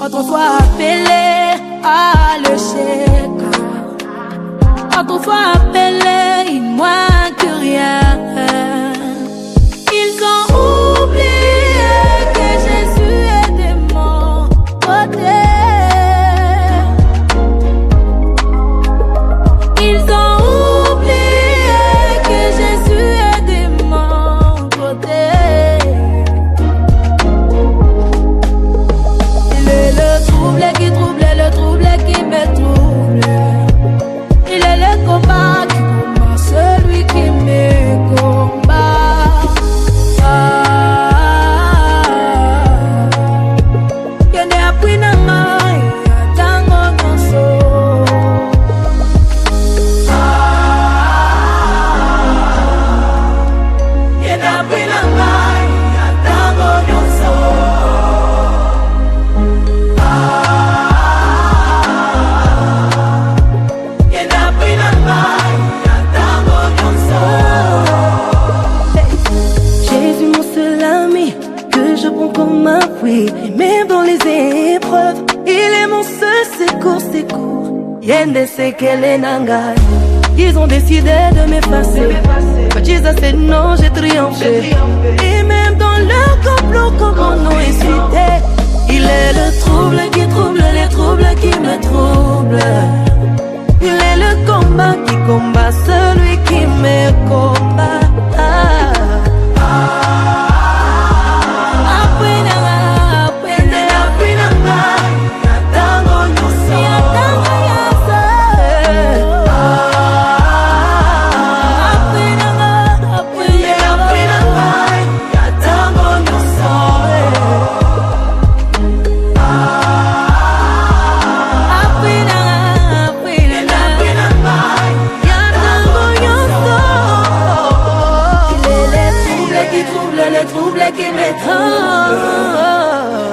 Quand on soit appelé à l'échec, quand on soit appelé, il moins que rien. Ils ont oublié que Jésus est de mon côté. Ils ont oublié que Jésus est de mon côté. Il est le trouble qui trouble, le trouble qui me trouble. Il est le combat qui combat celui qui me combat. Et même dans les épreuves, il est mon seul secours. Yende sekele nangai. Ils ont décidé de m'effacer. But Jesus said non, j'ai triomphé. Et même dans leur complot, comme mon nom est cité, il est le trouble qui trouble, les troubles qui me troublent. Il est le combat qui combat celui qui me combat.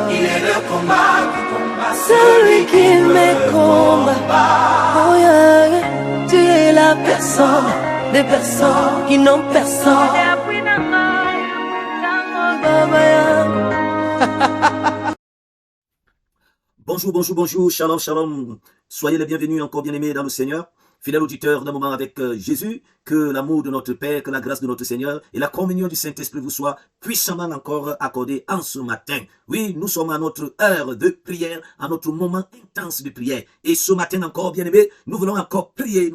Il est le combat qui combat celui qui me combat. Oh yeah, tu es la personne des personnes qui n'ont personne. Bonjour, shalom. Soyez les bienvenus encore bien-aimés dans le Seigneur. Fidèle auditeur d'un moment avec Jésus, que l'amour de notre Père, que la grâce de notre Seigneur et la communion du Saint-Esprit vous soient puissamment encore accordés en ce matin. Oui, nous sommes à notre heure de prière, à notre moment intense de prière. Et ce matin encore, bien-aimés, nous voulons encore prier,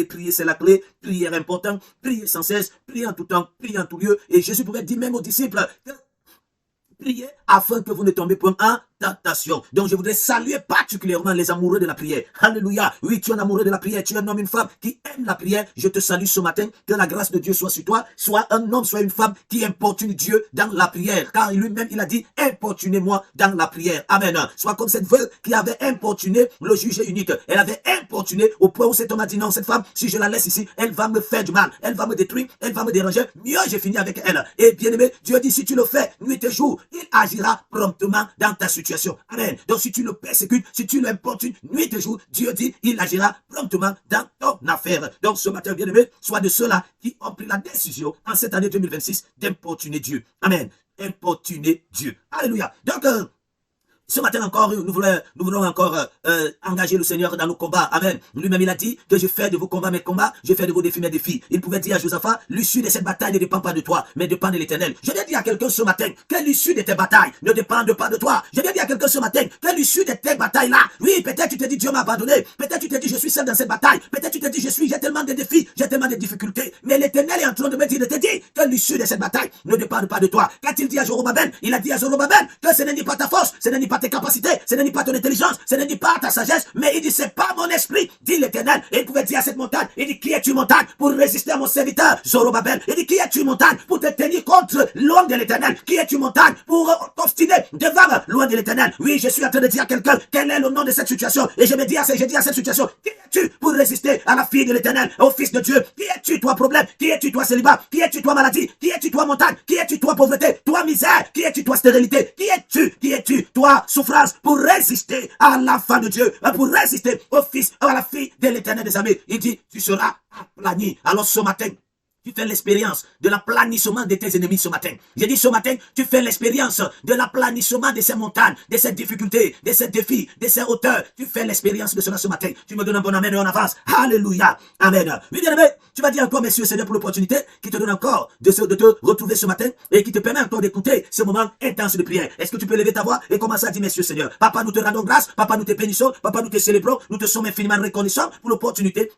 prier c'est la clé, prière importante, prier sans cesse, prier en tout temps, prier en tout lieu. Et Jésus pouvait dire même aux disciples, priez afin que vous ne tombez point en tentation. Donc je voudrais saluer particulièrement les amoureux de la prière. Alléluia. Oui, tu es un amoureux de la prière, tu es un homme, une femme qui aime la prière. Je te salue ce matin, que la grâce de Dieu soit sur toi. Soit un homme, soit une femme qui importune Dieu dans la prière. Car lui-même, il a dit, importunez-moi dans la prière. Amen. Soit comme cette veuve qui avait importuné le juge unique. Elle avait importuné au point où cet homme a dit, non, cette femme, si je la laisse ici, elle va me faire du mal. Elle va me détruire, elle va me déranger. Mieux, j'ai fini avec elle. Et bien aimé, Dieu dit, si tu le fais nuit et jour, il agira promptement dans ta situation. Amen. Donc si tu le persécutes, si tu l'importunes nuit et jour, Dieu dit, il agira promptement dans ton affaire. Donc ce matin, bien-aimé, sois de ceux-là qui ont pris la décision en cette année 2026 d'importuner Dieu. Amen. Importuner Dieu. Alléluia. Donc, ce matin encore, nous voulons encore engager le Seigneur dans nos combats. Amen. Lui-même, il a dit que je fais de vos combats mes combats, je fais de vos défis mes défis. Il pouvait dire à Josaphat, l'issue de cette bataille ne dépend pas de toi, mais dépend de l'Éternel. Je viens dire à quelqu'un ce matin que l'issue de tes batailles ne dépend pas de toi. Je viens dire à quelqu'un ce matin que l'issue de tes batailles-là, oui, peut-être tu te dis Dieu m'a abandonné, peut-être tu te dis je suis seul dans cette bataille, peut-être tu te dis j'ai tellement de défis, j'ai tellement de difficultés, mais l'Éternel est en train de me dire, de te dire que l'issue de cette bataille ne dépend pas de toi. Quand il dit à Zorobabel, il a dit à Zorobabel que ce n'est pas ta force, ce n'est pas tes capacités, ce n'est pas ton intelligence, ce n'est pas ta sagesse, mais il dit c'est pas mon esprit, dit l'Éternel. Et il pouvait dire à cette montagne, il dit qui es-tu montagne pour résister à mon serviteur Zorobabel. Il dit qui es-tu montagne pour te tenir contre l'homme de l'Éternel, qui es-tu montagne pour t'obstiner devant loin de l'Éternel. Oui, je suis en train de dire à quelqu'un quel est le nom de cette situation, et je dis à cette situation, qui es-tu pour résister à la fille de l'Éternel, au fils de Dieu? Qui es-tu toi problème? Qui es-tu toi célibat? Qui es-tu toi maladie? Qui es-tu toi montagne? Qui es-tu toi pauvreté? Toi misère? Qui es-tu toi stérilité? Qui es-tu toi souffrance pour résister à l'enfant de Dieu, pour résister au fils, à la fille de l'Éternel des armées? Il dit, tu seras aplani. Alors ce matin, Tu fais l'expérience de l'aplanissement de tes ennemis ce matin. J'ai dit ce matin, tu fais l'expérience de l'aplanissement de ces montagnes, de ces difficultés, de ces défis, de ces hauteurs. Tu fais l'expérience de cela ce matin. Tu me donnes un bon amen et on avance. Alléluia. Amen. Oui, bien aimé, tu vas dire encore merci au Seigneur pour l'opportunité qui te donne encore de te retrouver ce matin et qui te permet encore d'écouter ce moment intense de prière. Est-ce que tu peux lever ta voix et commencer à dire merci au Seigneur? Papa, nous te rendons grâce. Papa, nous te bénissons. Papa, nous te célébrons. Nous te sommes infiniment reconnaissants pour l'opportunité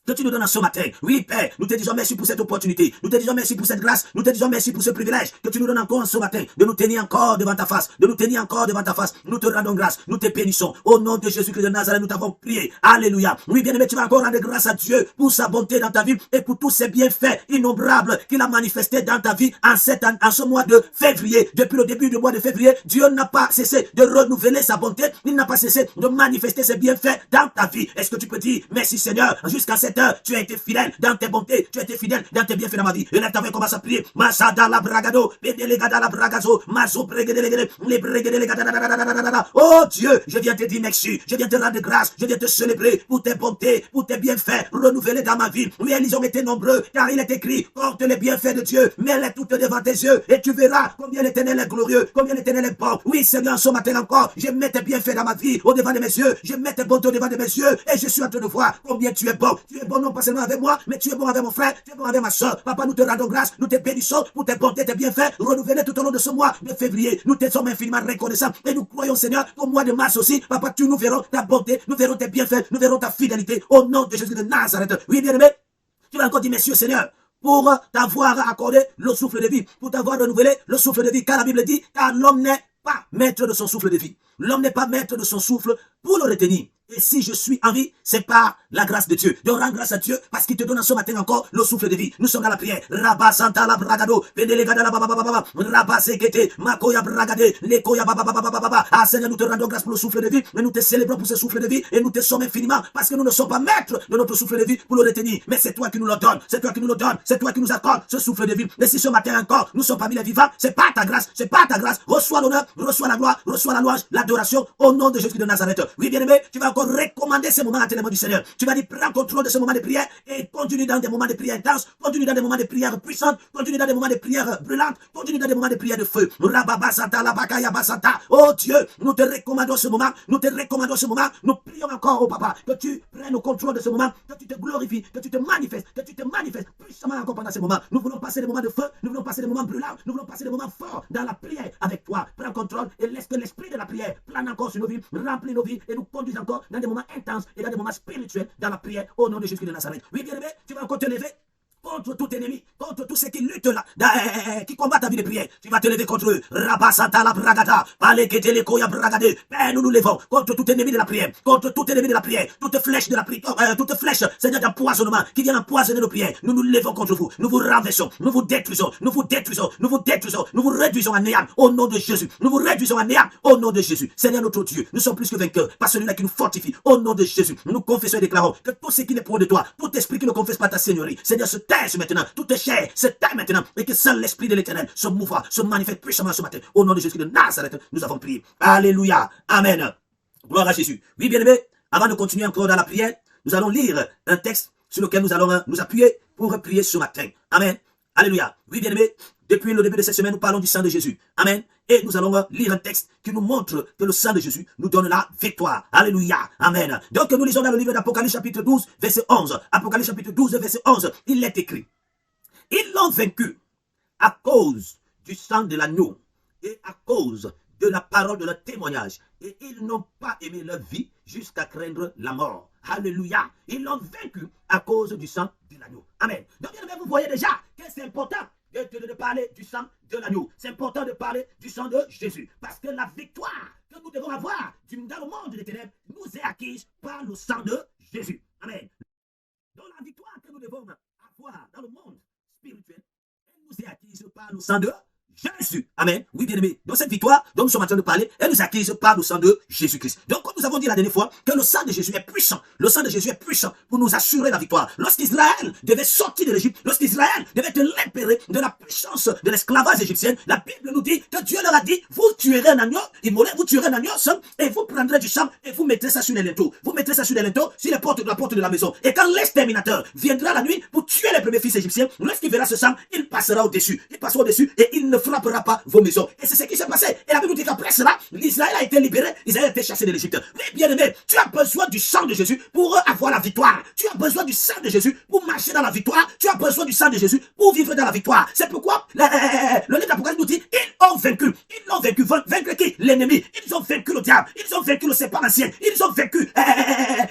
que tu nous donnes ce matin. Oui, Père, nous te disons merci pour cette opportunité. Nous te disons merci pour cette grâce. Nous te disons merci pour ce privilège que tu nous donnes encore ce matin, de nous tenir encore devant ta face, de nous tenir encore devant ta face. Nous te rendons grâce. Nous te bénissons. Au nom de Jésus-Christ de Nazareth, nous t'avons prié. Alléluia. Oui, bien-aimé, tu vas encore rendre grâce à Dieu pour sa bonté dans ta vie et pour tous ses bienfaits innombrables qu'il a manifestés dans ta vie en ce mois de février. Depuis le début du mois de février, Dieu n'a pas cessé de renouveler sa bonté. Il n'a pas cessé de manifester ses bienfaits dans ta vie. Est-ce que tu peux dire merci Seigneur jusqu'à cette heure? Tu as été fidèle dans tes bontés, tu as été fidèle dans tes bienfaits dans ma vie. Et là, tu avais commencé à prier. Masada la bragado, bedelegada la bragazo, mazo bregedelegede, les bregedelegada. Oh Dieu, je viens te dire merci, je viens te rendre grâce, je viens te célébrer pour tes bontés, pour tes bienfaits renouvelés dans ma vie. Oui, ils ont été nombreux, car il est écrit, porte les bienfaits de Dieu, mets-les toutes devant tes yeux, et tu verras combien l'Éternel est glorieux, combien l'Éternel est bon. Oui, Seigneur, ce matin encore, je mets tes bienfaits dans ma vie, au devant de mes yeux, je mets tes bontés au devant de mes yeux, et je suis en train de voir combien tu es bon. Tu es bon non pas seulement avec moi, mais tu es bon avec mon frère, tu es bon avec ma soeur. Papa, nous te rendons grâce, nous te bénissons pour tes bontés, tes bienfaits renouvelés tout au long de ce mois de février. Nous te sommes infiniment reconnaissants et nous croyons, Seigneur, qu'au mois de mars aussi, Papa, tu nous verrons ta bonté, nous verrons tes bienfaits, nous verrons ta fidélité au nom de Jésus de Nazareth. Oui, bien-aimé, tu vas encore dire merci au Seigneur pour t'avoir accordé le souffle de vie, pour t'avoir renouvelé le souffle de vie, car la Bible dit, car l'homme n'est pas maître de son souffle de vie. L'homme n'est pas maître de son souffle pour le retenir. Et si je suis en vie, c'est par la grâce de Dieu. Donc rends grâce à Dieu parce qu'il te donne ce matin encore le souffle de vie. Nous sommes dans la prière. Rabba Santa la Bragado, Pendelegada la Baba, Rabba Sekete, Makoya Bragade, Lekoya Baba. Ah Seigneur, nous te rendons grâce pour le souffle de vie, mais nous te célébrons pour ce souffle de vie et nous te sommes infiniment parce que nous ne sommes pas maîtres de notre souffle de vie pour le retenir. Mais c'est toi qui nous le donnes, c'est toi qui nous le donnes, c'est toi qui nous accordes ce souffle de vie. Et si ce matin encore, nous sommes parmi les vivants, c'est pas ta grâce, c'est pas ta grâce. Reçois l'honneur, reçois la gloire, reçois la louange, l'adoration au nom de Jésus de Nazareth. Oui, bien-aimé, tu vas encore recommander ce moment à les mains du Seigneur. Tu vas dire, prends contrôle de ce moment de prière et continue dans des moments de prière intenses, continue dans des moments de prière puissantes, continue dans des moments de prière brûlantes, continue dans des moments de prière de feu. Oh Dieu, nous te recommandons ce moment, nous te recommandons ce moment, nous prions encore au Papa, que tu prennes le contrôle de ce moment, que tu te glorifies, que tu te manifestes puissamment encore pendant ce moment. Nous voulons passer des moments de feu, nous voulons passer des moments brûlants, nous voulons passer des moments forts dans la prière avec toi. Prends contrôle et laisse que l'esprit de la prière plane encore sur nos vies, remplit nos vies et nous conduise encore dans des moments intenses et dans des moments spirituels dans la prière au nom de Jésus de Nazareth. Oui, bien aimé, tu vas encore te lever contre tout ennemi, contre tous ceux qui luttent là, qui combattent ta vie de prière. Tu vas te lever contre eux. Rabasanta la bragada, palekete le koya bragade. Père, nous nous levons contre tout ennemi de la prière, contre tout ennemi de la prière, toute flèche de la prière, toute flèche, Seigneur, d'empoisonnement qui vient empoisonner nos prières. Nous nous levons contre vous, nous vous renversons, nous vous détruisons, nous vous détruisons, nous vous détruisons, nous vous réduisons à néant au nom de Jésus. Nous vous réduisons à néant au nom de Jésus. Seigneur notre Dieu, nous sommes plus que vainqueurs par celui-là qui nous fortifie au nom de Jésus. Nous confessons et déclarons que tout ce qui n'est point de toi, tout esprit qui ne confesse pas ta Seigneurie, Seigneur, se taise maintenant, tout est chair, se taise maintenant, et que seul l'Esprit de l'Éternel se mouvra, se manifeste puissamment ce matin. Au nom de Jésus de Nazareth, nous avons prié. Alléluia. Amen. Gloire à Jésus. Oui, bien-aimé, avant de continuer encore dans la prière, nous allons lire un texte sur lequel nous allons nous appuyer pour prier ce matin. Amen. Alléluia. Oui, bien-aimé, depuis le début de cette semaine, nous parlons du sang de Jésus. Amen. Et nous allons lire un texte qui nous montre que le sang de Jésus nous donne la victoire. Alléluia. Amen. Donc, nous lisons dans le livre d'Apocalypse chapitre 12, verset 11. Apocalypse chapitre 12, verset 11. Il est écrit. Ils l'ont vaincu à cause du sang de l'agneau et à cause de la parole de leur témoignage. Et ils n'ont pas aimé leur vie jusqu'à craindre la mort. Alléluia. Ils l'ont vaincu à cause du sang de l'agneau. Amen. Donc, vous voyez déjà que c'est important de parler du sang de l'agneau. C'est important de parler du sang de Jésus. Parce que la victoire que nous devons avoir dans le monde des ténèbres nous est acquise par le sang de Jésus. Amen. Donc, la victoire que nous devons avoir dans le monde spirituel, elle nous est acquise par le sang de Jésus. Amen. Oui, bien-aimé. Donc cette victoire dont nous sommes en train de parler, elle nous acquise par le sang de Jésus-Christ. Donc comme nous avons dit la dernière fois, que le sang de Jésus est puissant. Le sang de Jésus est puissant pour nous assurer la victoire. Lorsqu'Israël devait sortir de l'Égypte, lorsqu'Israël devait être libéré de la puissance de l'esclavage égyptien, la Bible nous dit que Dieu leur a dit, vous tuerez un agneau, immolé, vous tuerez un agneau et vous prendrez du sang et vous mettrez ça sur les linteaux. Vous mettrez ça sur les linteaux, sur les portes de la porte de la maison. Et quand l'exterminateur viendra la nuit pour tuer les premiers fils égyptiens, lorsqu'il verra ce sang, il passera au-dessus. Il passera au-dessus et il ne frappera pas vos maisons. Et c'est ce qui s'est passé. Et la Bible dit qu'après cela, l'Israël a été libéré, Israël a été chassé de l'Égypte. Mais bien aimé, tu as besoin du sang de Jésus pour avoir la victoire. Tu as besoin du sang de Jésus pour marcher dans la victoire. Tu as besoin du sang de Jésus pour vivre dans la victoire. C'est pourquoi le livre d'Apocalypse nous dit, ils ont vaincu. Ils l'ont vaincu. Vaincre qui? L'ennemi. Ils ont vaincu le diable. Ils ont vaincu le serpent ancien. Ils ont vaincu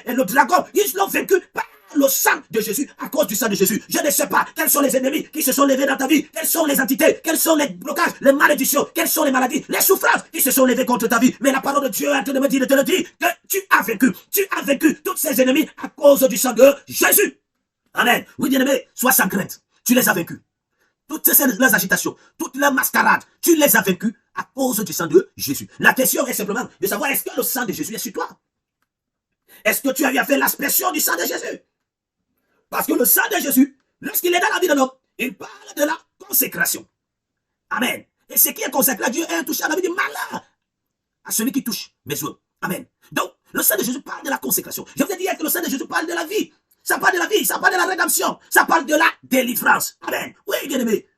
le dragon. Ils l'ont vaincu par le sang de Jésus, à cause du sang de Jésus. Je ne sais pas quels sont les ennemis qui se sont levés dans ta vie, quelles sont les entités, quels sont les blocages, les malédictions, quelles sont les maladies, les souffrances qui se sont levées contre ta vie. Mais la parole de Dieu est en train de me dire, de te le dire, que tu as vaincu tous ces ennemis à cause du sang de Jésus. Amen. Oui, bien-aimé, sois sans crainte. Tu les as vaincus. Toutes les agitations, toutes les mascarades, tu les as vaincus à cause du sang de Jésus. La question est simplement de savoir, est-ce que le sang de Jésus est sur toi? Est-ce que tu as fait l'aspersion du sang de Jésus? Parce que le sang de Jésus, lorsqu'il est dans la vie de l'homme, il parle de la consécration. Amen. Et ce qui est consacré à Dieu est touché à la vie du malin, à celui qui touche mes œuvres. Amen. Donc, le sang de Jésus parle de la consécration. Je vous ai dit que le sang de Jésus parle de la vie. Ça parle de la vie, ça parle de la rédemption, ça parle de la délivrance. Amen. Oui, bien-aimé.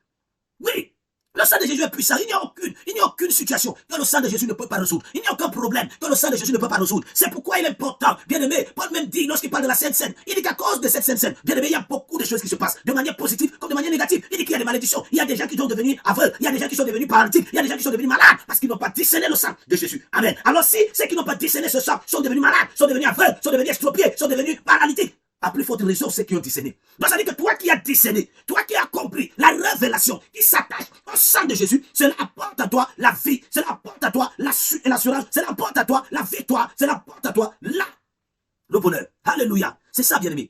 Oui. Le sang de Jésus est puissant. Il n'y a aucune situation que le sang de Jésus ne peut pas résoudre. Il n'y a aucun problème que le sang de Jésus ne peut pas résoudre. C'est pourquoi il est important, bien-aimé. Paul même dit, lorsqu'il parle de la Sainte Seine, il dit qu'à cause de cette Sainte Seine, bien-aimé, il y a beaucoup de choses qui se passent, de manière positive comme de manière négative. Il dit qu'il y a des malédictions. Il y a des gens qui sont devenus aveugles. Il y a des gens qui sont devenus paralytiques. Il y a des gens qui sont devenus malades parce qu'ils n'ont pas discerné le sang de Jésus. Amen. Alors si ceux qui n'ont pas discerné ce sang sont devenus malades, sont devenus aveugles, sont devenus estropiés, sont devenus paralytiques, à plus forte raison, ceux qui ont discerné. Donc ça veut dire que toi qui as discerné, toi qui as compris la révélation qui s'attache au sang de Jésus, cela apporte à toi la vie, cela apporte à toi l'assurance, cela apporte à toi la victoire, cela apporte à toi le bonheur. Alléluia. C'est ça, bien-aimé.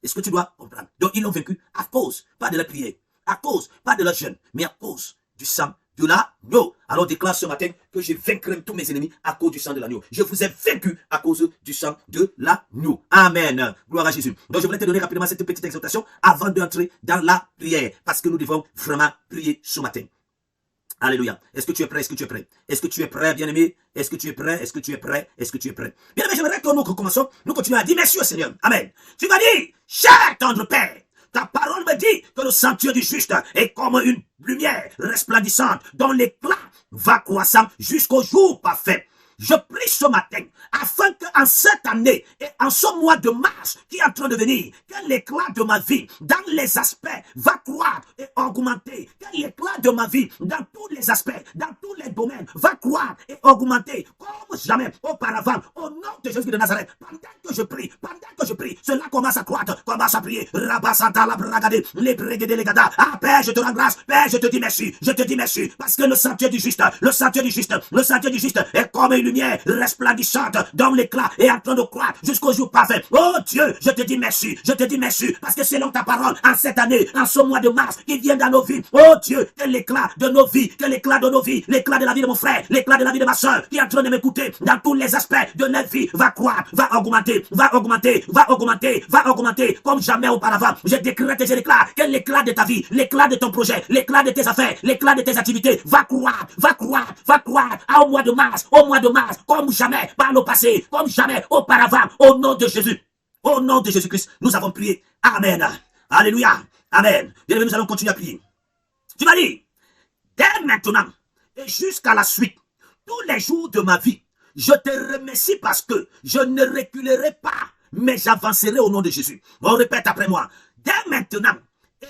Est-ce que tu dois comprendre? Donc ils l'ont vaincu à cause, pas de la prière, à cause, pas de la jeûne, mais à cause du sang de l'agneau. Alors déclare ce matin que je vaincrai tous mes ennemis à cause du sang de l'agneau. Je vous ai vaincu à cause du sang de l'agneau. Amen. Gloire à Jésus. Donc je voulais te donner rapidement cette petite exhortation avant d'entrer dans la prière. Parce que nous devons vraiment prier ce matin. Alléluia. Est-ce que tu es prêt? Est-ce que tu es prêt? Est-ce que tu es prêt, bien-aimé? Est-ce que tu es prêt? Est-ce que tu es prêt? Est-ce que tu es prêt? Bien-aimé, j'aimerais que nous recommençons. Nous continuons à dire merci au Seigneur. Amen. Tu vas dire, cher tendre Père, ta parole me dit que le sanctuaire du juste est comme une lumière resplendissante dont l'éclat va croissant jusqu'au jour parfait. Je prie ce matin afin qu'en cette année et en ce mois de mars qui est en train de venir, que l'éclat de ma vie dans les aspects va croître et augmenter. Que l'éclat de ma vie dans tous les aspects, dans tous les domaines va croître et augmenter comme jamais auparavant. Au nom de Jésus de Nazareth, pendant que je prie, cela commence à croître, commence à prier. Rabasanta la bragade, les brigades les gada. Ah Père, je te rends grâce, Père, je te dis merci, parce que le sanctuaire du juste est comme une lumière resplendissante dont l'éclat est en train de croître jusqu'au jour parfait. Oh Dieu, je te dis merci, parce que selon ta parole, en cette année, en ce mois de mars, qui vient dans nos vies, oh Dieu, que l'éclat de nos vies, l'éclat de la vie de mon frère, l'éclat de la vie de ma soeur, qui est en train de m'écouter, dans tous les aspects de notre vie, va croître, va augmenter, comme jamais auparavant. Je décrète et je déclare que l'éclat de ta vie, l'éclat de ton projet, l'éclat de tes affaires, l'éclat de tes activités, va croître, au mois de mars, comme jamais par le passé, comme jamais auparavant, au nom de Jésus. Au nom de Jésus-Christ, nous avons prié. Amen. Alléluia. Amen. Bien aimé, nous allons continuer à prier. Tu vas dire, dès maintenant et jusqu'à la suite, tous les jours de ma vie, je te remercie parce que je ne reculerai pas, mais j'avancerai au nom de Jésus. On répète après moi. Dès maintenant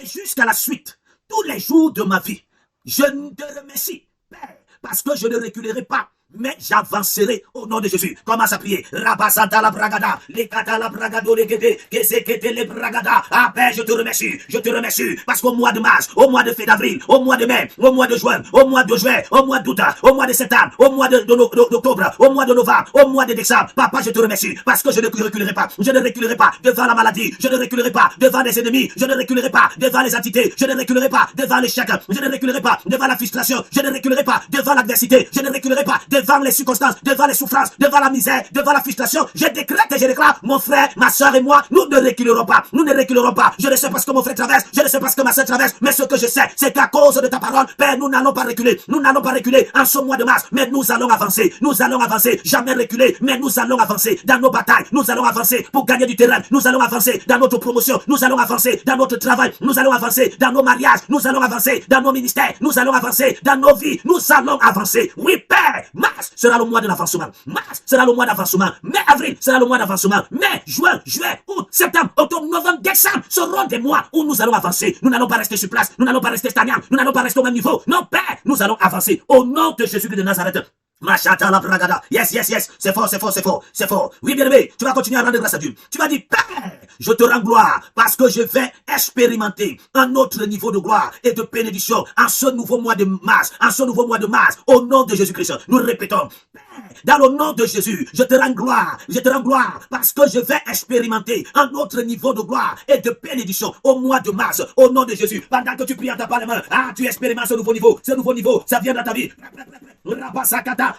et jusqu'à la suite, tous les jours de ma vie, je te remercie, Père, parce que je ne reculerai pas, mais j'avancerai au nom de Jésus. Commence à prier. Rabasanta la bragada, les kata la bragado, les guédés, qu'est-ce les bragada. Ah Père, je te remercie, parce qu'au mois de mars, au mois de février, d'avril, au mois de mai, au mois de juin, au mois de juillet, au mois d'août, au mois de septembre, au mois d'octobre, au mois de novembre, au mois de décembre. Papa, je te remercie, parce que je ne reculerai pas. Je ne reculerai pas devant la maladie. Je ne reculerai pas devant les ennemis. Je ne reculerai pas devant les entités. Je ne reculerai pas devant l'échec. Je ne reculerai pas devant la frustration. Je ne reculerai pas devant l'adversité. Je ne reculerai pas devant les circonstances, devant les souffrances, devant la misère, devant la frustration. Je décrète et je déclare, mon frère, ma soeur et moi, nous ne reculerons pas. Nous ne reculerons pas. Je ne sais pas ce que mon frère traverse. Je ne sais pas ce que ma soeur traverse. Mais ce que je sais, c'est qu'à cause de ta parole, Père, nous n'allons pas reculer. Nous n'allons pas reculer en ce mois de mars. Mais nous allons avancer. Nous allons avancer. Jamais reculer. Mais nous allons avancer dans nos batailles. Nous allons avancer pour gagner du terrain. Nous allons avancer dans notre promotion. Nous allons avancer dans notre travail. Nous allons avancer dans nos mariages. Nous allons avancer dans nos ministères. Nous allons avancer dans nos vies. Nous allons avancer. Oui, Père. Mars sera le mois de l'avancement. Mars sera le mois d'avancement. Mai, avril sera le mois d'avancement. Mai, juin, juillet, août, septembre, octobre, novembre, décembre seront des mois où nous allons avancer. Nous n'allons pas rester sur place. Nous n'allons pas rester stagnants. Nous n'allons pas rester au même niveau. Non, Père, nous allons avancer. Au nom de Jésus-Christ de Nazareth. Machata la bragada. Yes. C'est fort. Oui, bien aimé, tu vas continuer à rendre grâce à Dieu. Tu vas dire, Père, je te rends gloire parce que je vais expérimenter un autre niveau de gloire et de bénédiction en ce nouveau mois de mars. Au nom de Jésus-Christ. Nous répétons, Père, dans le nom de Jésus, je te rends gloire parce que je vais expérimenter un autre niveau de gloire et de bénédiction au mois de mars. Au nom de Jésus. Pendant que tu pries en tapant les mains, tu expérimentes ce nouveau niveau, ça vient dans ta vie.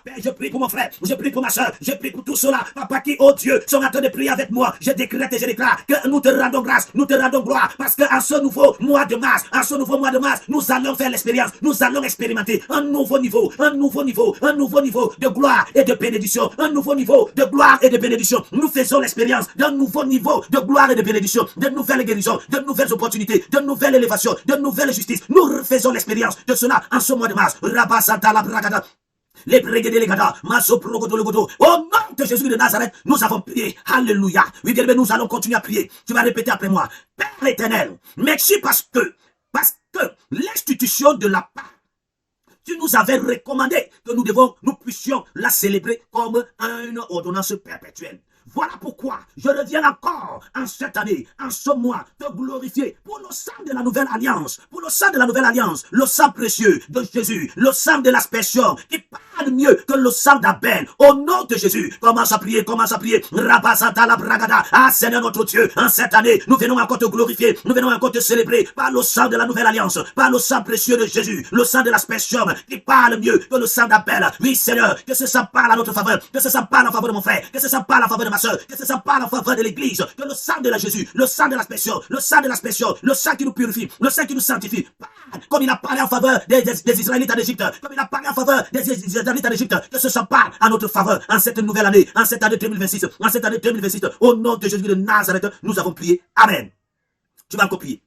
Père, je prie pour mon frère, je prie pour ma soeur, je prie pour tout cela, papa qui, oh Dieu, sont en train de prier avec moi. Je décrète et je déclare que nous te rendons grâce, nous te rendons gloire, parce qu'en ce nouveau mois de mars, nous allons faire l'expérience, nous allons expérimenter un nouveau niveau de gloire et de bénédiction, un nouveau niveau de gloire et de bénédiction. Nous faisons l'expérience d'un nouveau niveau de gloire et de bénédiction, de nouvelles guérisons, de nouvelles opportunités, de nouvelles élévations, de nouvelles justices. Nous faisons l'expérience de cela en ce mois de mars. Rabasanta la bragada. Les brigadiers les gars, Maso Progodo le Godo. Au nom de Jésus de Nazareth, nous avons prié. Alléluia. Oui, bien, nous allons continuer à prier. Tu vas répéter après moi. Père éternel, merci parce que l'institution de la Pâque, tu nous avais recommandé que nous puissions la célébrer comme une ordonnance perpétuelle. Voilà pourquoi je reviens encore en cette année, en ce mois, te glorifier pour le sang de la nouvelle alliance, le sang précieux de Jésus, le sang de l'aspersion qui parle mieux que le sang d'Abel. Au nom de Jésus, commence à prier. Rabasata la bragada. Ah Seigneur notre Dieu, en cette année, nous venons encore te glorifier, nous venons encore te célébrer par le sang de la nouvelle alliance, par le sang précieux de Jésus, le sang de l'aspersion qui parle mieux que le sang d'Abel. Oui Seigneur, que ce sang parle à notre faveur, que ce sang parle en faveur de mon frère, que ce sang parle en faveur de ma soeur, que ce sang parle en faveur de l'église, que le sang de la Jésus, le sang de l'aspersion, le sang qui nous purifie, le sang qui nous sanctifie, comme il a parlé en faveur des Israélites en Égypte, comme il a parlé en faveur des Israélites en Égypte, que ce sang parle à notre faveur en cette nouvelle année, en cette année 2026, au nom de Jésus de Nazareth, nous avons prié. Amen. Tu vas encore prier.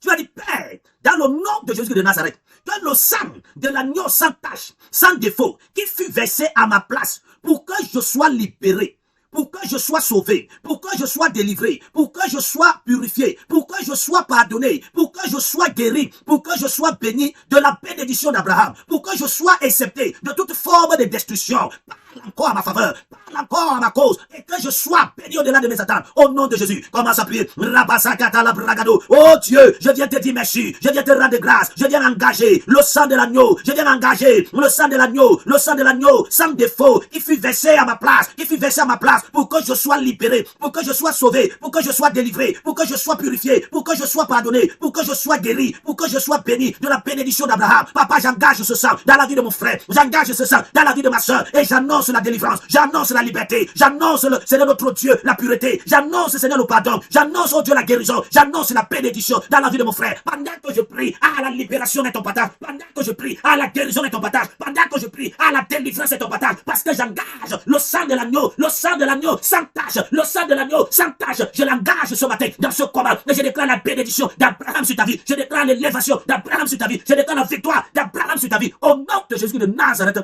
Tu vas dire, Père, dans le nom de Jésus de Nazareth, que le sang de l'agneau sans tache, sans défaut, qui fut versé à ma place, pour que je sois libéré, pour que je sois sauvé, pour que je sois délivré, pour que je sois purifié, pour que je sois pardonné, pour que je sois guéri, pour que je sois béni de la bénédiction d'Abraham, pour que je sois accepté de toute forme de destruction. Parle encore à ma faveur, parle encore à ma cause, et que je sois béni au-delà de mes attentes. Au nom de Jésus, commence à prier. Rabasakata la bragado. Oh Dieu, je viens te dire merci, je viens te rendre grâce, je viens engager le sang de l'agneau, sans défaut, qui fut versé à ma place, pour que je sois libéré, pour que je sois sauvé, pour que je sois délivré, pour que je sois purifié, pour que je sois pardonné, pour que je sois guéri, pour que je sois béni de la bénédiction d'Abraham. Papa, j'engage ce sang dans la vie de mon frère, j'engage ce sang dans la vie de ma soeur, et j'annonce la délivrance, j'annonce la liberté, j'annonce, Seigneur notre Dieu, la pureté, j'annonce, Seigneur, le pardon, j'annonce, oh Dieu, la guérison, j'annonce la bénédiction dans la vie de mon frère. Pendant que je prie à la libération est ton partage, pendant que je prie à la guérison est ton partage, pendant que je prie à la délivrance est ton partage, parce que j'engage le sang de l'agneau, sans tâche, le sang de l'agneau sans tâche, je l'engage ce matin dans ce combat, et je déclare la bénédiction d'Abraham sur ta vie, je déclare l'élévation d'Abraham sur ta vie, je déclare la victoire d'Abraham sur ta vie, au nom de Jésus de Nazareth.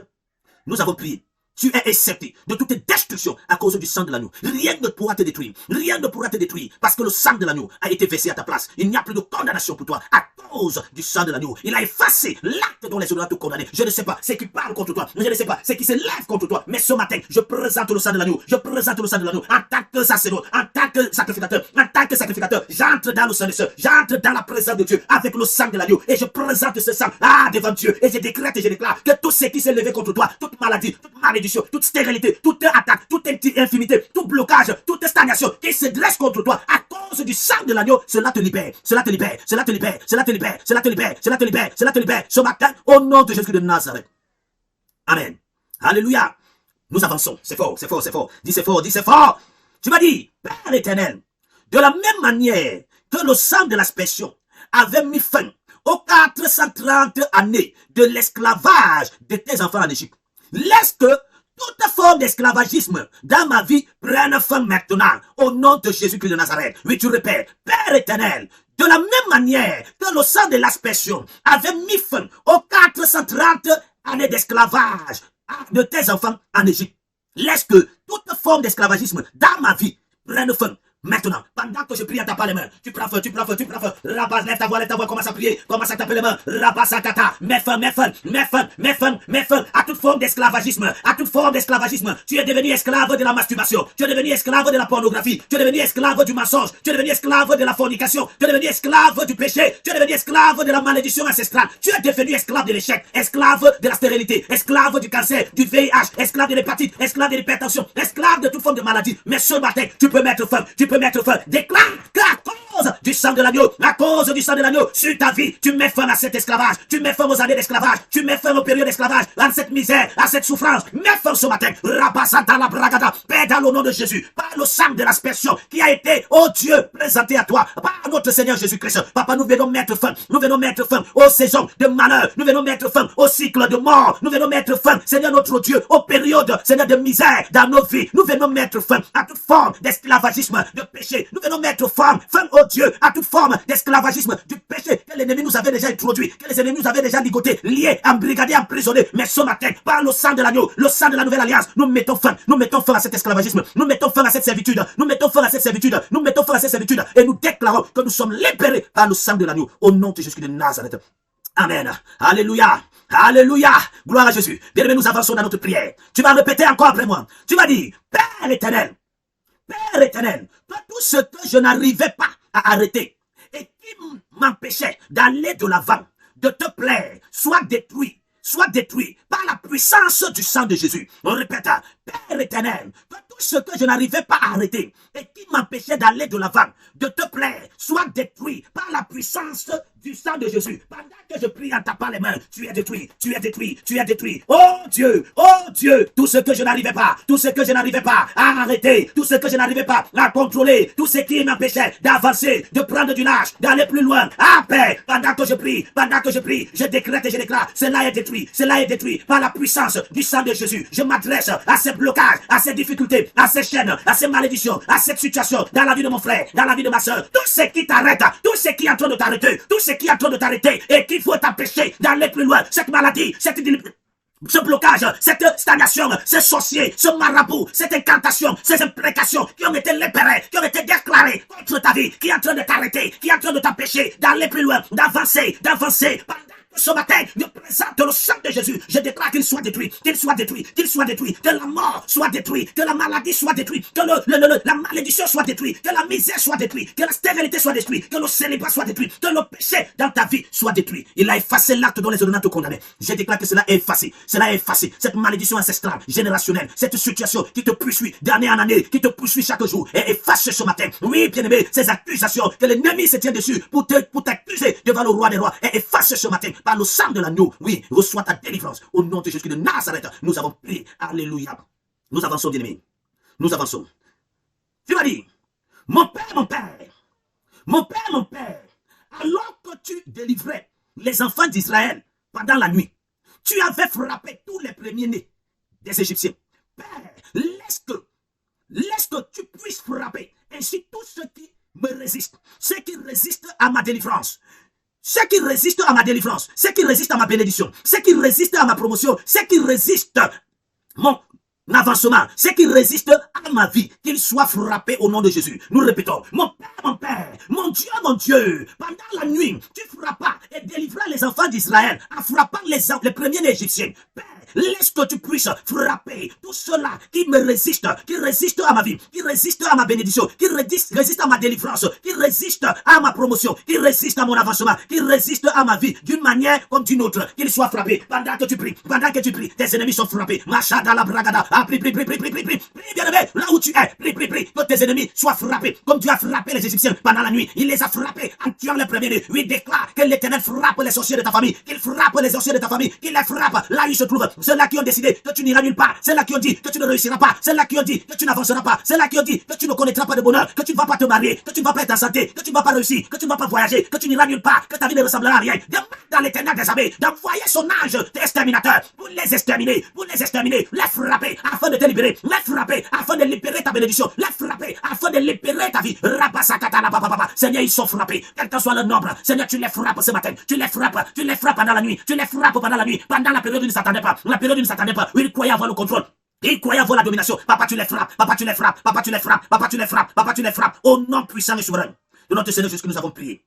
Nous avons prié. Tu es excepté de toute destruction à cause du sang de l'agneau. Rien ne pourra te détruire. Rien ne pourra te détruire parce que le sang de l'agneau a été versé à ta place. Il n'y a plus de condamnation pour toi à cause du sang de l'agneau. Il a effacé l'acte dont les autres te condamné. Je ne sais pas ce qui parle contre toi. Je ne sais pas ce qui se lève contre toi. Mais ce matin, je présente le sang de l'agneau. Je présente le sang de l'agneau en tant que sacerdoce, en tant que sacrificateur, en tant que sacrificateur. J'entre dans le sang de Dieu. J'entre dans la présence de Dieu avec le sang de l'agneau et je présente ce sang devant Dieu et je décrète et je déclare que tout ce qui s'est levé contre toi, toute maladie, toute malédiction, toute stérilité, toute attaque, toute infimité, tout blocage, toute stagnation qui se dresse contre toi à cause du sang de l'agneau, cela te libère, cela te libère, cela te libère, cela te libère, cela te libère, cela te libère, cela te libère. Ce matin, au nom de Jésus de Nazareth. Amen. Alléluia. Nous avançons. C'est fort, c'est fort, c'est fort. Dis c'est fort, dis c'est fort. Tu m'as dit, Père éternel, de la même manière que le sang de l'aspersion avait mis fin aux 430 années de l'esclavage de tes enfants en Égypte, laisse que toute forme d'esclavagisme dans ma vie prenne fin maintenant, au nom de Jésus-Christ de Nazareth. Oui, tu répètes, Père éternel, de la même manière que le sang de l'aspersion avait mis fin aux 430 années d'esclavage de tes enfants en Égypte, laisse que toute forme d'esclavagisme dans ma vie prenne fin. Maintenant, pendant que je prie à ta part les mains, tu prends feu, tu prends feu, tu prends feu. Rabas, lève ta voix, commence à prier, commence à taper les mains. Rabasakata, mets fin, mets fin, mets fin, mets fin, mets fin à toute forme d'esclavagisme, à toute forme d'esclavagisme. Tu es devenu esclave de la masturbation, tu es devenu esclave de la pornographie, tu es devenu esclave du mensonge, tu es devenu esclave de la fornication, tu es devenu esclave du péché, tu es devenu esclave de la malédiction ancestrale, tu es devenu esclave de l'échec, esclave de la stérilité, esclave du cancer, du VIH, esclave de l'hépatite, esclave de l'hypertension, esclave de toute forme de maladie. Mais ce matin, tu peux mettre fin, tu peux mettre fin. Déclare qu'à cause du sang de l'agneau, à cause du sang de l'agneau, sur ta vie, tu mets fin à cet esclavage, tu mets fin aux années d'esclavage, tu mets fin aux périodes d'esclavage, à cette misère, à cette souffrance. Mets fin ce matin. Rabasata la bragada, Père, dans le nom de Jésus, par le sang de l'aspersion qui a été, oh Dieu, présenté à toi, par notre Seigneur Jésus-Christ. Papa, nous venons mettre fin aux saisons de malheur, nous venons mettre fin au cycle de mort, nous venons mettre fin, Seigneur notre Dieu, aux périodes, Seigneur, de misère dans nos vies, nous venons mettre fin à toute forme d'esclavagisme, de péché, nous venons mettre fin, oh Dieu, à toute forme d'esclavagisme, du péché que l'ennemi nous avait déjà introduit, que les ennemis nous avaient déjà ligoté, liés, embrigadés, emprisonnés. Mais ce matin, par le sang de l'agneau, le sang de la nouvelle alliance, nous mettons fin à cet esclavagisme, nous mettons fin à cette servitude, nous mettons fin à cette servitude, nous mettons fin à cette servitude, et nous déclarons que nous sommes libérés par le sang de l'agneau, au nom de Jésus de Nazareth. Amen. Alléluia. Alléluia. Gloire à Jésus. Bien-aimés, nous avançons dans notre prière. Tu vas répéter encore après moi. Tu vas dire, Père éternel, que tout ce que je n'arrivais pas à arrêter et qui m'empêchait d'aller de l'avant, de te plaire, soit détruit par la puissance du sang de Jésus. On répète, Père éternel, que tout ce que je n'arrivais pas à arrêter et qui m'empêchait d'aller de l'avant, de te plaire, soit détruit par la puissance du sang de Jésus. Pendant que je prie en tapant les mains, tu es détruit, tu es détruit, tu es détruit. Oh Dieu, tout ce que je n'arrivais pas, à arrêter, tout ce que je n'arrivais pas à contrôler, tout ce qui m'empêchait d'avancer, de prendre du large, d'aller plus loin. Ah Père, pendant que je prie, je décrète et je déclare, cela est détruit par la puissance du sang de Jésus. Je m'adresse à ces blocages, à ces difficultés, à ces chaînes, à ces malédictions, à cette situation dans la vie de mon frère, dans la vie de ma soeur. Tout ce qui t'arrête, tout ce qui est en train de t'arrêter, tout ce qui est en train de t'arrêter et qu'il faut t'empêcher d'aller plus loin. Cette maladie, ce blocage, cette stagnation, ce sorcier, ce marabout, cette incantation, ces imprécations qui ont été libérées, qui ont été déclarées contre ta vie, qui est en train de t'arrêter, qui est en train de t'empêcher d'aller plus loin, d'avancer. Ce matin, je présente le sang de Jésus. Je déclare qu'il soit détruit, que la mort soit détruite, que la maladie soit détruite, que la malédiction soit détruite, que la misère soit détruite, que la stérilité soit détruite, que le célibat soit détruit, que le péché dans ta vie soit détruit. Il a effacé l'acte dont les ordonnances te condamnaient. Je déclare que cela est effacé. Cette malédiction ancestrale, générationnelle, cette situation qui te poursuit d'année en année, qui te poursuit chaque jour, est effacée ce matin. Oui, bien-aimé, ces accusations que l'ennemi se tient dessus pour t'accuser devant le roi des rois, est effacée ce matin. Par le sang de l'agneau, oui, reçois ta délivrance. Au nom de Jésus de Nazareth, nous avons prié. Alléluia. Nous avançons, bien-aimés. Nous avançons. Tu vas dire, mon père, alors que tu délivrais les enfants d'Israël pendant la nuit, tu avais frappé tous les premiers-nés des Égyptiens. Père, laisse que tu puisses frapper ainsi tous ceux qui me résistent, ceux qui résistent à ma délivrance. Ceux qui résistent à ma délivrance, ceux qui résistent à ma bénédiction, ceux qui résistent à ma promotion, ceux qui résistent avancement, ce qui résiste à ma vie, qu'il soit frappé au nom de Jésus. Nous répétons, mon Père, mon Dieu, pendant la nuit, tu frappas et délivras les enfants d'Israël en frappant les premiers Égyptiens. Père, laisse que tu puisses frapper tous ceux-là qui me résistent, qui résistent à ma vie, qui résistent à ma bénédiction, qui résistent à ma délivrance, qui résistent à ma promotion, qui résistent à mon avancement, qui résistent à ma vie d'une manière comme d'une autre, qu'ils soient frappés pendant que tu pries, tes ennemis sont frappés. Machada la bragada, prie, bien-aimé, là où tu es, prie, que tes ennemis soient frappés, comme tu as frappé les Égyptiens pendant la nuit, il les a frappés en tuant les premiers-nés. Oui, déclare que l'Éternel frappe les sorciers de ta famille, qu'il frappe les sorciers de ta famille, qu'il les frappe là où ils se trouvent. Ceux-là qui ont décidé que tu n'iras nulle part, ceux-là qui ont dit que tu ne réussiras pas, ceux-là qui ont dit que tu n'avanceras pas, ceux-là qui ont dit que tu ne connaîtras pas de bonheur, que tu ne vas pas te marier, que tu ne vas pas être en santé, que tu ne vas pas réussir, que tu ne vas pas voyager, que tu n'iras nulle part, que ta vie ne ressemblera à rien. Demande dans l'Éternel des armées d'envoyer son ange exterminateur pour les exterminer, les frapper afin de te libérer, les frapper afin de libérer ta bénédiction, les frapper afin de libérer ta vie. Seigneur, ils sont frappés, quel que soit le nombre. Seigneur, tu les frappes ce matin, tu les frappes pendant la nuit, tu les frappes pendant la nuit, pendant la période où ils ne s'attendaient pas, la période où ils ne s'attendaient pas, où ils croyaient avoir le contrôle. Ils croyaient avoir la domination. Papa, tu les frappes, papa, tu les frappes, papa, tu les frappes, papa, tu les frappes, papa, tu les frappes. Au nom puissant et souverain de notre Seigneur Jésus que nous avons prié.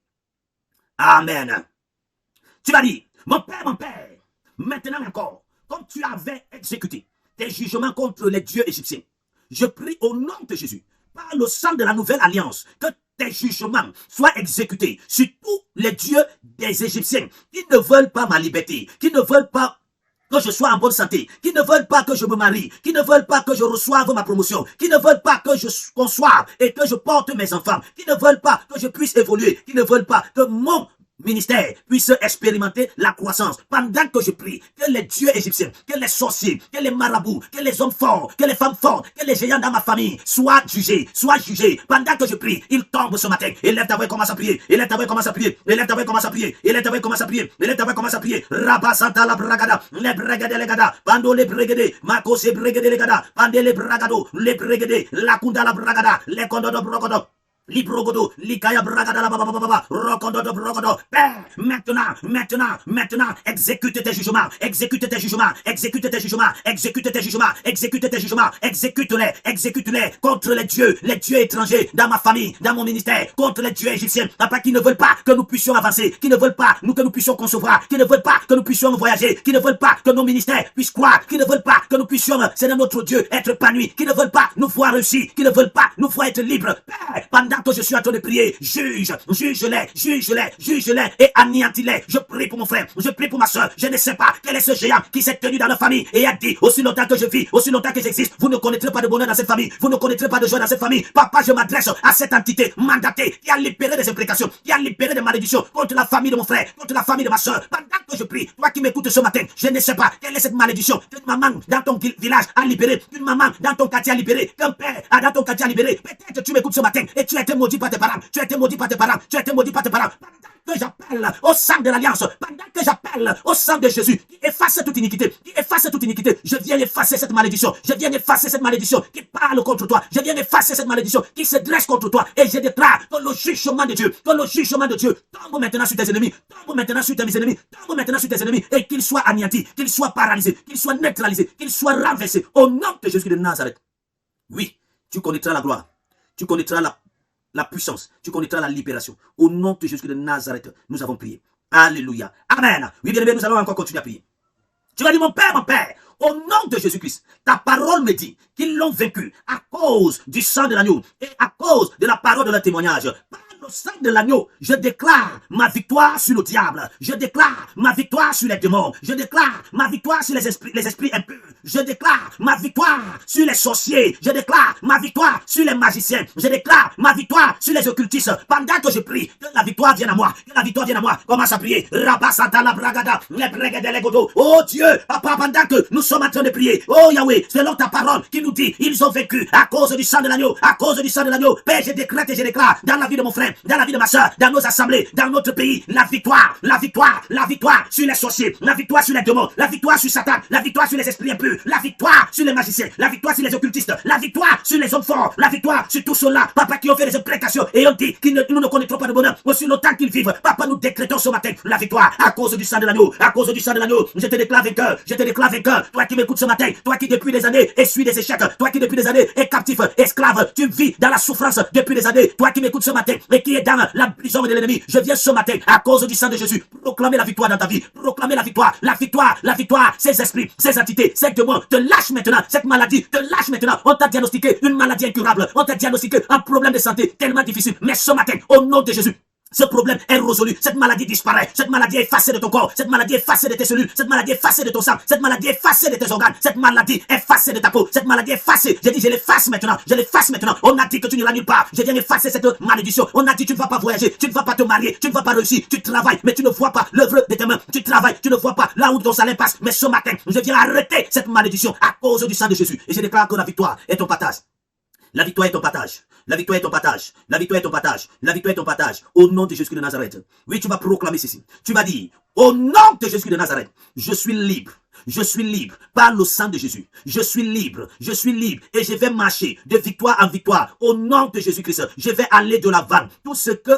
Amen. Tu vas dire, mon Père, maintenant encore, comme tu avais exécuté tes jugements contre les dieux égyptiens, je prie au nom de Jésus, par le sang de la nouvelle alliance, que tes jugements soient exécutés sur tous les dieux des Égyptiens qui ne veulent pas ma liberté, qui ne veulent pas que je sois en bonne santé, qui ne veulent pas que je me marie, qui ne veulent pas que je reçoive ma promotion, qui ne veulent pas que je conçoive et que je porte mes enfants, qui ne veulent pas que je puisse évoluer, qui ne veulent pas que mon ministère puisse expérimenter la croissance. Pendant que je prie, que les dieux égyptiens, que les sorciers, que les marabouts, que les hommes forts, que les femmes fortes, que les géants dans ma famille soient jugés. Pendant que je prie, ils tombent ce matin. Élève ta voix, commence à prier. Élève ta voix, commence à prier. Élève ta voix, commence à prier. Élève ta voix, commence à prier. Élève ta voix, commence à prier. Rabasanta la bragada, les brigades les gada, bando les brigades, makose brigade les gada, bandé les bragado, les brigades, la kunda la bragada, les condodo brogodo. Librogodo, Likaya Bragada, Rokondo de Brogodo. Père, maintenant, exécute tes jugements, exécute les contre les dieux étrangers dans ma famille, dans mon ministère, contre les dieux égyptiens, papa, qui ne veulent pas que nous puissions avancer, qui ne veulent pas que nous puissions concevoir, qui ne veulent pas que nous puissions voyager, qui ne veulent pas que nos ministères puissent croire, qui ne veulent pas que nous puissions, Seigneur notre Dieu, être épanouis, qui ne veulent pas nous voir réussir, qui ne veulent pas nous voir être libres. Père, pendant que je suis en train de prier, juge-les et anéantis-les. Je prie pour mon frère, je prie pour ma soeur. Je ne sais pas quel est ce géant qui s'est tenu dans la famille et a dit, aussi longtemps que je vis, aussi longtemps que j'existe, vous ne connaîtrez pas de bonheur dans cette famille, vous ne connaîtrez pas de joie dans cette famille. Papa, je m'adresse à cette entité mandatée qui a libéré des implications, qui a libéré des malédictions contre la famille de mon frère, contre la famille de ma soeur. Pendant que je prie, toi qui m'écoutes ce matin, je ne sais pas quelle est cette malédiction qu'une maman dans ton village a libéré, qu'une maman dans ton quartier a libéré, qu'un père dans ton quartier a libéré. Peut-être tu m'écoutes ce matin et tu as été maudit par tes parents, tu as été maudit par tes parents, pendant que j'appelle au sang de l'alliance, pendant que j'appelle au sang de Jésus, qui efface toute iniquité, je viens effacer cette malédiction, qui parle contre toi, je viens effacer cette malédiction, qui se dresse contre toi, et je déclare que le jugement de Dieu, tombe maintenant sur tes ennemis, tombe maintenant sur tes ennemis, et qu'ils soient anéantis, qu'ils soient paralysés, qu'ils soient neutralisés, qu'ils soient renversés, au nom de Jésus de Nazareth. Oui, tu connaîtras la gloire, tu connaîtras la puissance, tu connaîtras la libération. Au nom de Jésus de Nazareth, nous avons prié. Alléluia. Amen. Oui, bien aimé, nous allons encore continuer à prier. Tu vas dire, mon Père, au nom de Jésus-Christ, ta parole me dit qu'ils l'ont vaincu à cause du sang de l'agneau et à cause de la parole de leur témoignage. Par le sang de l'agneau, je déclare ma victoire sur le diable. Je déclare ma victoire sur les démons. Je déclare ma victoire sur les esprits impurs. Je déclare ma victoire sur les sorciers. Je déclare ma victoire sur les magiciens. Je déclare ma victoire sur les occultistes. Pendant que je prie, que la victoire vienne à moi. Commence à prier. Rabasanta la bragada, les brigades les godos. Oh Dieu, papa, pendant que nous sommes en train de prier. Oh Yahweh, selon ta parole qui nous dit, ils ont vécu à cause du sang de l'agneau. Père, je décrète et je déclare dans la vie de mon frère, dans la vie de ma soeur, dans nos assemblées, dans notre pays. La victoire, la victoire, la victoire sur les sorciers, la victoire sur les démons, la victoire sur Satan, la victoire sur les esprits impurs, la victoire sur les magiciens, la victoire sur les occultistes, la victoire sur les hommes forts, la victoire sur tous ceux-là, papa, qui ont fait des imprécations et ont dit qu'ils nous ne connaîtront pas de bonheur aussi longtemps qu'ils vivent. Papa, nous décrétons ce matin la victoire à cause du sang de l'agneau, à cause du sang de l'agneau. Je te déclare vainqueur, je te déclare vainqueur. Toi qui m'écoutes ce matin, toi qui depuis des années essuie des échecs, toi qui depuis des années est captif, esclave, tu vis dans la souffrance depuis des années, toi qui m'écoutes ce matin et qui est dans la prison de l'ennemi, je viens ce matin à cause du sang de Jésus proclamer la victoire dans ta vie, proclamer la victoire, la victoire, la victoire. Ces esprits, ces entités, ces démons te lâchent maintenant, cette maladie te lâche maintenant. On t'a diagnostiqué une maladie incurable, on t'a diagnostiqué un problème de santé tellement difficile, mais ce matin, au nom de Jésus, ce problème est résolu, cette maladie disparaît, cette maladie est effacée de ton corps, cette maladie est effacée de tes cellules, cette maladie est effacée de ton sang, cette maladie est effacée de tes organes, cette maladie est effacée de ta peau, cette maladie est effacée. J'ai dit je l'efface maintenant, je l'efface maintenant. On a dit que tu n'iras nulle part, je viens effacer cette malédiction. On a dit tu ne vas pas voyager, tu ne vas pas te marier, tu ne vas pas réussir, tu travailles, mais tu ne vois pas l'œuvre de tes mains, tu travailles, tu ne vois pas là où ton salaire passe, mais ce matin, je viens arrêter cette malédiction à cause du sang de Jésus. Et je déclare que la victoire est ton partage. La victoire est ton partage. La victoire est ton partage. La victoire est ton partage. La victoire est ton partage. Au nom de Jésus de Nazareth. Oui, tu vas proclamer ceci. Tu vas dire, au nom de Jésus de Nazareth, je suis libre. Je suis libre par le sang de Jésus. Je suis libre. Je suis libre. Et je vais marcher de victoire en victoire. Au nom de Jésus-Christ, je vais aller de l'avant. Tout ce que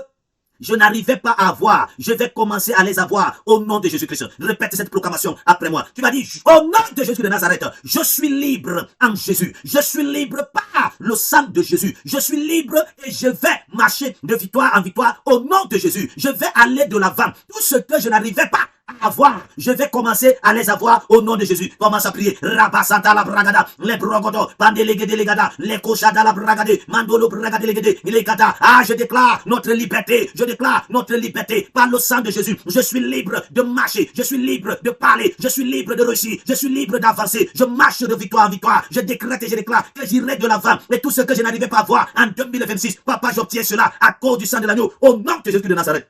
je n'arrivais pas à avoir, je vais commencer à les avoir au nom de Jésus-Christ. Répète cette proclamation après moi. Tu vas dire, au nom de Jésus de Nazareth, je suis libre en Jésus. Je suis libre par le sang de Jésus. Je suis libre et je vais marcher de victoire en victoire au nom de Jésus. Je vais aller de l'avant. Tout ce que je n'arrivais pas à avoir, je vais commencer à les avoir au nom de Jésus. Commence à prier. Rabasanta la bragada, les brogodo, pandelegede legada, les koshada la bragade, mandolo bragade legada. Ah, je déclare notre liberté. Je déclare notre liberté par le sang de Jésus. Je suis libre de marcher. Je suis libre de parler. Je suis libre de réussir. Je suis libre d'avancer. Je marche de victoire en victoire. Je décrète et je déclare que j'irai de l'avant. Et tout ce que je n'arrivais pas à voir en 2026, papa, j'obtiens cela à cause du sang de l'agneau au nom de Jésus de Nazareth.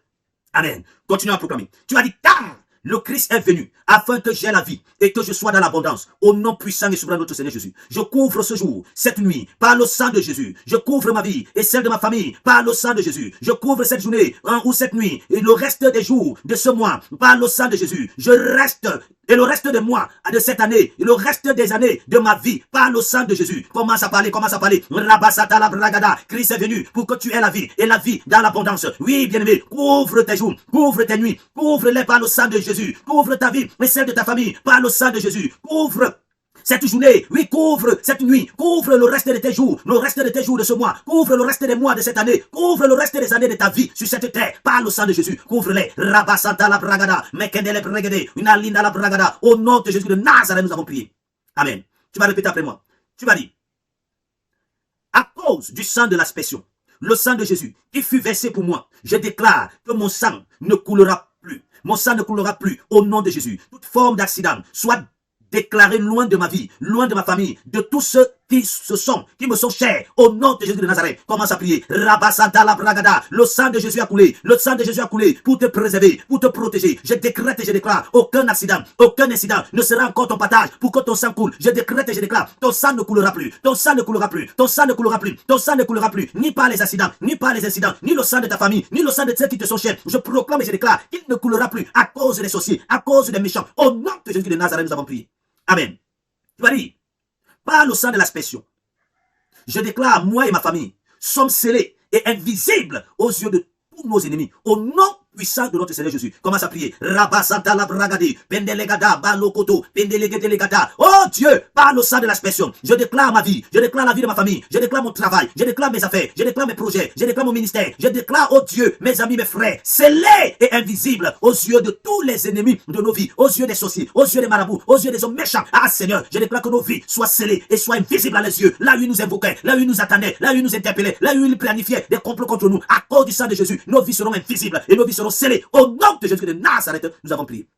Amen. Continue à proclamer. Tu as dit, car le Christ est venu afin que j'aie la vie et que je sois dans l'abondance. Au nom puissant et souverain de notre Seigneur Jésus. Je couvre ce jour, cette nuit, par le sang de Jésus. Je couvre ma vie et celle de ma famille par le sang de Jésus. Je couvre cette journée ou cette nuit et le reste des jours de ce mois par le sang de Jésus. Je reste et le reste des mois de cette année et le reste des années de ma vie par le sang de Jésus. Commence à parler, commence à parler. Rabasata la bragada. Christ est venu pour que tu aies la vie et la vie dans l'abondance. Oui, bien-aimé, couvre tes jours, couvre tes nuits, couvre-les par le sang de Jésus. Couvre ta vie et celle de ta famille par le sang de Jésus. Couvre cette journée, oui, couvre cette nuit, couvre le reste de tes jours, le reste de tes jours de ce mois, couvre le reste des mois de cette année, couvre le reste des années de ta vie sur cette terre, par le sang de Jésus, couvre-les. Rabasanta la bragada, mekendele bregede, unalinda la bragada, au nom de Jésus de Nazareth, nous avons prié. Amen. Tu vas répéter après moi. Tu vas dire, à cause du sang de l'aspersion, le sang de Jésus qui fut versé pour moi, je déclare que mon sang ne coulera plus. Mon sang ne coulera plus au nom de Jésus. Toute forme d'accident soit déclarée loin de ma vie, loin de ma famille, de tous ceux qui me sont chers, au nom de Jésus de Nazareth. Commence à prier. Rabasanta la bragada. Le sang de Jésus a coulé. Le sang de Jésus a coulé pour te préserver, pour te protéger. Je décrète et je déclare, aucun accident, aucun incident ne sera encore ton partage pour que ton sang coule. Je décrète et je déclare, ton sang ne coulera plus. Ton sang ne coulera plus. Ton sang ne coulera plus. Ton sang ne coulera plus. Ni par les accidents, ni par les incidents, ni le sang de ta famille, ni le sang de ceux qui te sont chers. Je proclame et je déclare qu'il ne coulera plus à cause des sorciers, à cause des méchants. Au nom de Jésus de Nazareth, nous avons prié. Amen. Tu vas dire, par le sang de l'aspersion, je déclare, moi et ma famille, sommes scellés et invisibles aux yeux de tous nos ennemis. Au nom puissant de notre Seigneur Jésus. Commence à prier. Rabasanta la bragade, pendelegada, balokoto, pendelegada. Oh Dieu, par le sang de l'aspersion, je déclare ma vie, je déclare la vie de ma famille, je déclare mon travail, je déclare mes affaires, je déclare mes projets, je déclare mon ministère, je déclare, oh Dieu, mes amis, mes frères, scellés et invisibles aux yeux de tous les ennemis de nos vies, aux yeux des sorciers, aux yeux des marabouts, aux yeux des hommes méchants. Ah Seigneur, je déclare que nos vies soient scellées et soient invisibles à les yeux, là où ils nous invoquaient, là où ils nous attendaient, là où ils nous interpellaient, là où ils planifiaient des complots contre nous. À cause du sang de Jésus, nos vies seront invisibles et nos vies seront scellées. Au nom de Jésus de Nazareth, nous avons prié.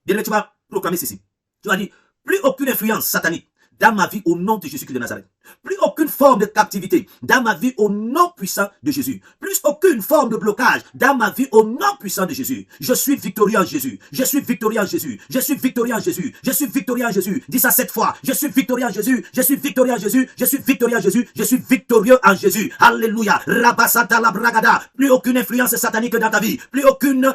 Bien, tu vas proclamer ceci. Tu vas dire, plus aucune influence satanique dans ma vie au nom de Jésus de Nazareth. Plus aucune forme de captivité dans ma vie au nom puissant de Jésus. Plus aucune forme de blocage dans ma vie au nom puissant de Jésus. Je suis victorieux en Jésus. Je suis victorieux en Jésus. Je suis victorieux en Jésus. Je suis victorieux en Jésus. Dis ça 7 fois. Je suis victorieux en Jésus. Je suis victorieux en Jésus. Je suis victorieux en Jésus. Je suis victorieux en Jésus. Alléluia. Rabasata la bragada. Plus aucune influence satanique dans ta vie. Plus aucune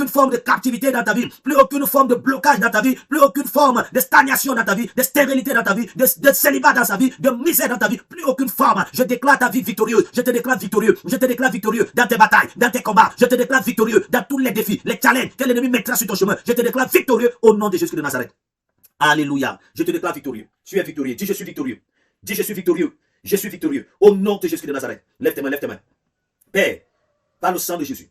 forme de captivité dans ta vie. Plus aucune forme de blocage dans ta vie. Plus aucune forme de stagnation dans ta vie. De stérilité dans ta vie. De célibat dans sa vie. De misère dans ta vie, plus aucune forme. Je déclare ta vie victorieuse. Je te déclare victorieux. Je te déclare victorieux dans tes batailles, dans tes combats. Je te déclare victorieux dans tous les défis, les challenges que l'ennemi mettra sur ton chemin. Je te déclare victorieux au nom de Jésus de Nazareth. Alléluia. Je te déclare victorieux. Tu es victorieux. Dis je suis victorieux. Dis je suis victorieux. Je suis victorieux au nom de Jésus de Nazareth. Lève tes mains, lève tes mains. Père, par le sang de Jésus,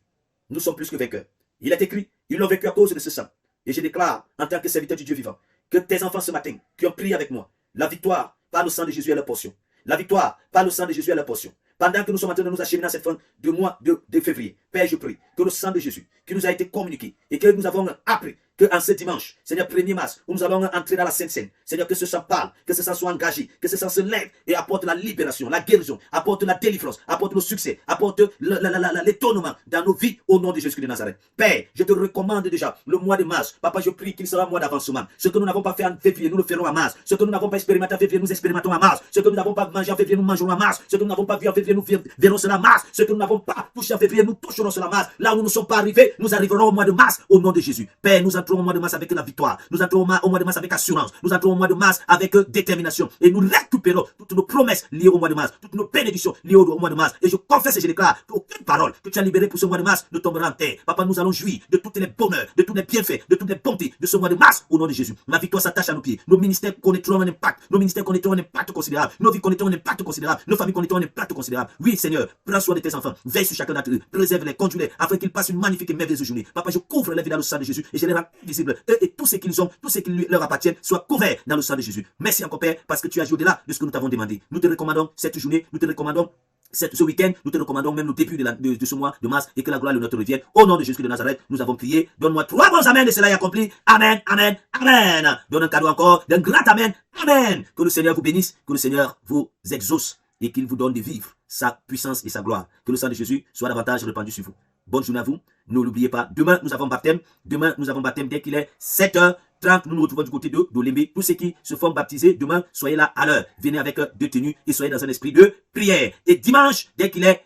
nous sommes plus que vainqueurs. Il est écrit, ils l'ont vaincu à cause de ce sang. Et je déclare en tant que serviteur du Dieu vivant que tes enfants ce matin qui ont prié avec moi, la victoire par le sang de Jésus est leur portion. La victoire par le sang de Jésus est leur portion. Pendant que nous sommes en train de nous acheminer dans cette fin de mois de février, Père, je prie que le sang de Jésus qui nous a été communiqué et que nous avons appris qu'en ce dimanche, Seigneur, 1er mars, où nous allons entrer dans la Sainte Seine, Seigneur, que ce sang parle, que ce sang soit engagé, que ce sang se lève et apporte la libération, la guérison, apporte la délivrance, apporte le succès, apporte l'étonnement dans nos vies au nom de Jésus de Nazareth. Père, je te recommande déjà le mois de mars. Papa, je prie qu'il sera un mois d'avancement. Ce que nous n'avons pas fait en février, nous le ferons en mars. Ce que nous n'avons pas expérimenté en février, nous expérimentons en mars. Ce que nous n'avons pas mangé en février, nous mangerons en mars. Ce que nous n'avons pas vu en février, nous verrons cela en mars. Ce que nous n'avons pas touché en février, nous toucherons cela en mars. Là où nous ne sommes pas arrivés, nous arriverons au mois de mars au nom de Jésus. Père, nous entrons au mois de mars avec la victoire. Nous entrons au mois de mars avec assurance. Nous entrons au mois de mars avec détermination. Et nous récupérons toutes nos promesses liées au mois de mars, toutes nos bénédictions liées au mois de mars. Et je confesse et je déclare qu'aucune parole que tu as libérée pour ce mois de mars ne tombera en terre. Papa, nous allons jouir de tous les bonheurs, de tous les bienfaits, de toutes les bontés de ce mois de mars au nom de Jésus. La victoire s'attache à nos pieds. Nos ministères connaîtront un impact. Nos ministères connaîtront un impact considérable. Nos vies connaîtront un impact considérable. Nos familles connaîtront un impact considérable. Oui, Seigneur, prends soin de tes enfants. Veille sur chacun d'entre eux. Préserve-les, conduis-les, afin qu'ils passent une magnifique et merveilleuse journée. Papa, je couvre les vies dans le sang de Jésus et je les rends invisibles. Eux et tout ce qu'ils ont, tout ce qui leur appartient, soit couvert dans le sang de Jésus. Merci encore, Père, parce que tu as agi au-delà de ce que nous t'avons demandé. Nous te recommandons cette journée, nous te recommandons ce week-end, nous te recommandons même le début de ce mois de mars et que la gloire de notre revienne. Au nom de Jésus de Nazareth, nous avons prié. Donne-moi 3 bons amen et cela est accompli. Amen, amen, amen. Donne un cadeau encore d'un grand amen, amen. Que le Seigneur vous bénisse, que le Seigneur vous exauce et qu'il vous donne de vivre sa puissance et sa gloire. Que le sang de Jésus soit davantage répandu sur vous. Bonne journée à vous. Ne l'oubliez pas. Demain, nous avons baptême. Demain, nous avons baptême dès qu'il est 7h30. Nous nous retrouvons du côté de Dolembe. Tous ceux qui se font baptiser, demain, soyez là à l'heure. Venez avec 2 tenues et soyez dans un esprit de prière. Et dimanche, dès qu'il est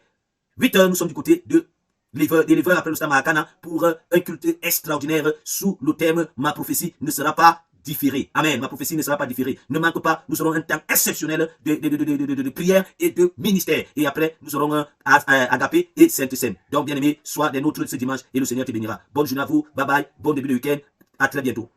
8h, nous sommes du côté de Deliver après le Stade Maracana pour un culte extraordinaire sous le thème « Ma prophétie ne sera pas différée ». Amen. Ma prophétie ne sera pas différée. Ne manque pas, nous aurons un temps exceptionnel de prière et de ministère. Et après, nous aurons Agapé et Sainte-Seine. Donc, bien aimé, sois des nôtres ce dimanche et le Seigneur te bénira. Bonne journée à vous. Bye bye. Bon début de week-end. À très bientôt.